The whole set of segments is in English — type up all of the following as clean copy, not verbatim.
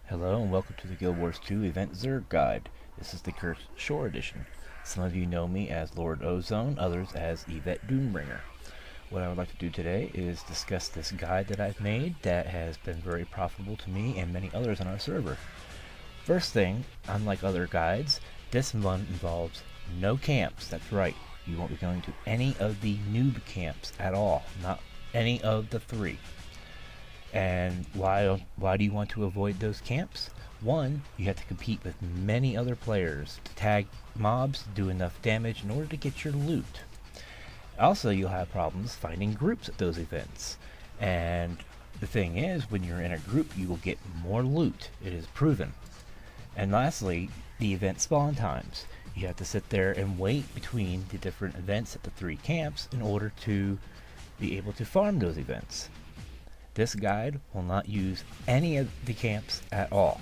Hello and welcome to the Guild Wars 2 Event Zerg Guide. This is the Cursed Shore Edition. Some of you know me as Lord Ozone, others as Yvette Doombringer. What I would like to do today is discuss this guide that I've made that has been very profitable to me and many others on our server. First thing, unlike other guides, this one involves no camps. That's right, you won't be going to any of the noob camps at all, not any of the three. And why do you want to avoid those camps? One, you have to compete with many other players to tag mobs to do enough damage in order to get your loot. Also, you'll have problems finding groups at those events. And the thing is, when you're in a group, you will get more loot. It is proven. And lastly, the event spawn times. You have to sit there and wait between the different events at the three camps in order to be able to farm those events. This guide will not use any of the camps at all.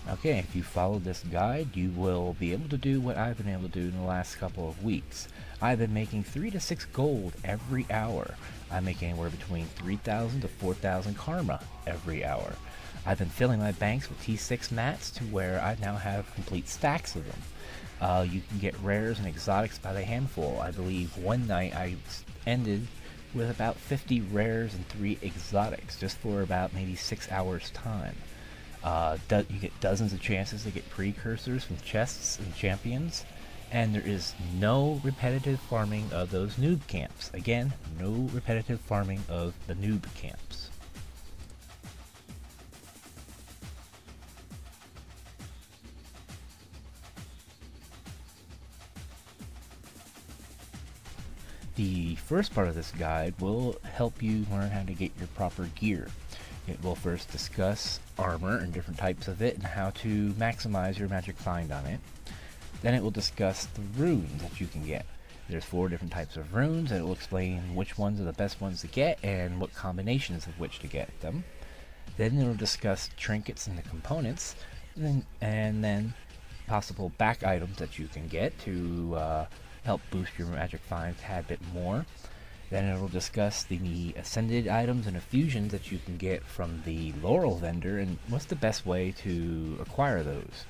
Okay, if you follow this guide, you will be able to do what I've been able to do in the last couple of weeks. I've been making 3 to 6 gold every hour. I make anywhere between 3,000 to 4,000 karma every hour. I've been filling my banks with T6 mats to where I now have complete stacks of them. You can get rares and exotics by the handful. I believe one night I ended with about 50 rares and 3 exotics just for about maybe 6 hours time. You get dozens of chances to get precursors from chests and champions, and there is no repetitive farming of those noob camps. Again, no repetitive farming of the noob camps. The first part of this guide will help you learn how to get your proper gear. It will first discuss armor and different types of it and how to maximize your magic find on it. Then it will discuss the runes that you can get. There's 4 different types of runes, and it will explain which ones are the best ones to get and what combinations of which to get them. Then it will discuss trinkets and the components, and then possible back items that you can get to help boost your magic find a tad bit more. Then it will discuss the ascended items and effusions that you can get from the Laurel vendor and what's the best way to acquire those.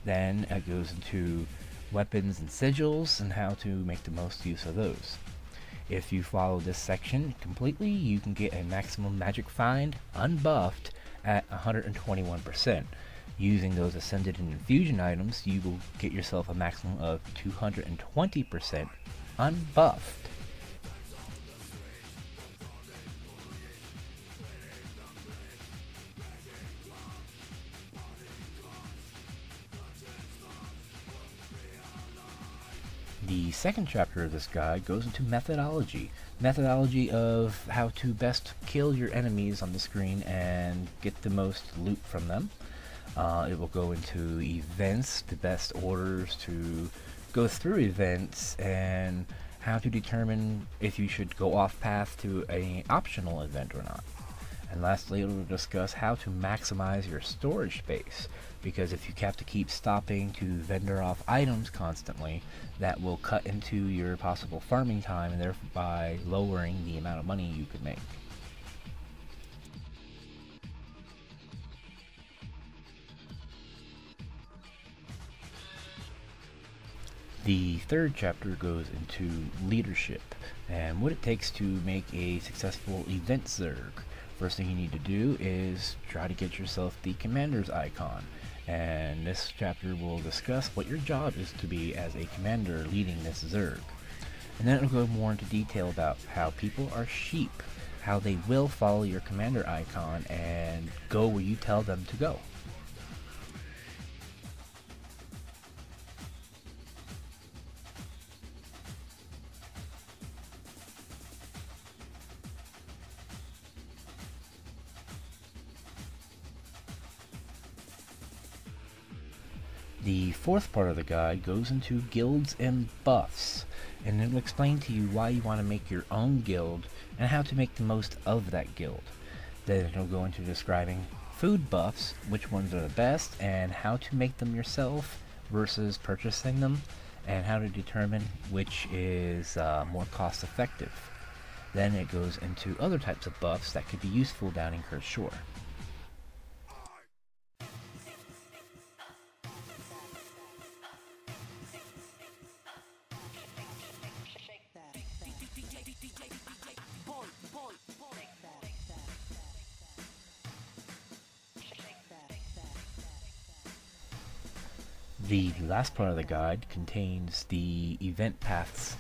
Then it goes into weapons and sigils and how to make the most use of those. If you follow this section completely, you can get a maximum magic find unbuffed at 121%. Using those ascended and infusion items, you will get yourself a maximum of 220% unbuffed. The second chapter of this guide goes into methodology of how to best kill your enemies on the screen and get the most loot from them. It will go into events, the best orders to go through events, and how to determine if you should go off path to an optional event or not. And lastly, it will discuss how to maximize your storage space, because if you have to keep stopping to vendor off items constantly, that will cut into your possible farming time and thereby lowering the amount of money you could make. The third chapter goes into leadership and what it takes to make a successful event Zerg. First thing you need to do is try to get yourself the commander's icon, and this chapter will discuss what your job is to be as a commander leading this Zerg. And then it will go more into detail about how people are sheep, how they will follow your commander icon and go where you tell them to go. The fourth part of the guide goes into guilds and buffs, and it will explain to you why you want to make your own guild and how to make the most of that guild. Then it'll go into describing food buffs, which ones are the best, and how to make them yourself versus purchasing them, and how to determine which is more cost effective. Then it goes into other types of buffs that could be useful down in Cursed Shore. The last part of the guide contains the event paths.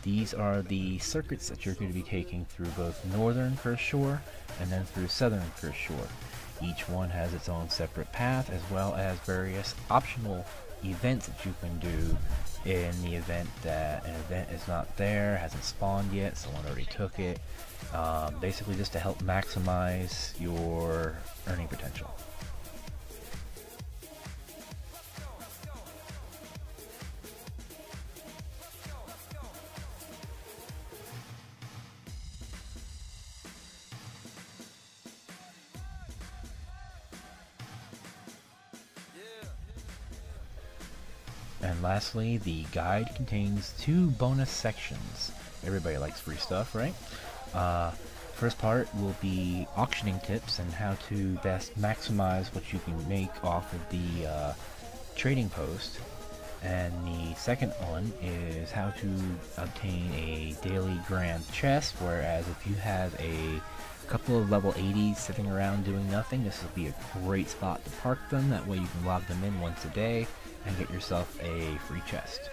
These are the circuits that you're going to be taking through both northern Cursed Shore and then through southern Cursed Shore. Each one has its own separate path, as well as various optional events that you can do in the event that an event is not there, hasn't spawned yet, someone already took it. Basically just to help maximize your earning potential. And lastly, the guide contains 2 bonus sections. Everybody likes free stuff, right? First part will be auctioning tips and how to best maximize what you can make off of the trading post. And the second one is how to obtain a daily grand chest, whereas if you have a couple of level 80s sitting around doing nothing, this will be a great spot to park them. That way you can log them in once a day and get yourself a free chest.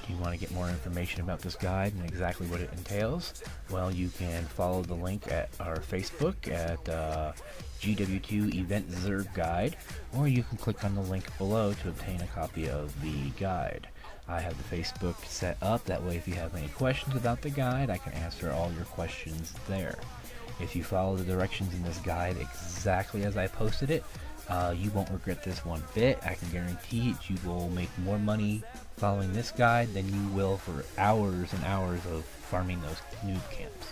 Do you want to get more information about this guide and exactly what it entails? Well, you can follow the link at our Facebook at GW2 Event Zerg Guide, or you can click on the link below to obtain a copy of the guide. I have the Facebook set up, that way if you have any questions about the guide, I can answer all your questions there. If you follow the directions in this guide exactly as I posted it, you won't regret this one bit. I can guarantee it. You will make more money following this guide than you will for hours and hours of farming those noob camps.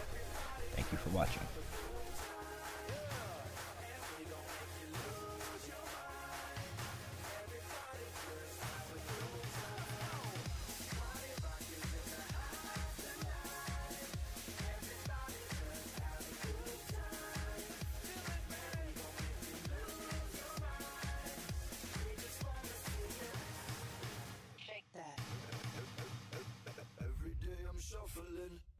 Thank you for watching. Every day I'm shuffling.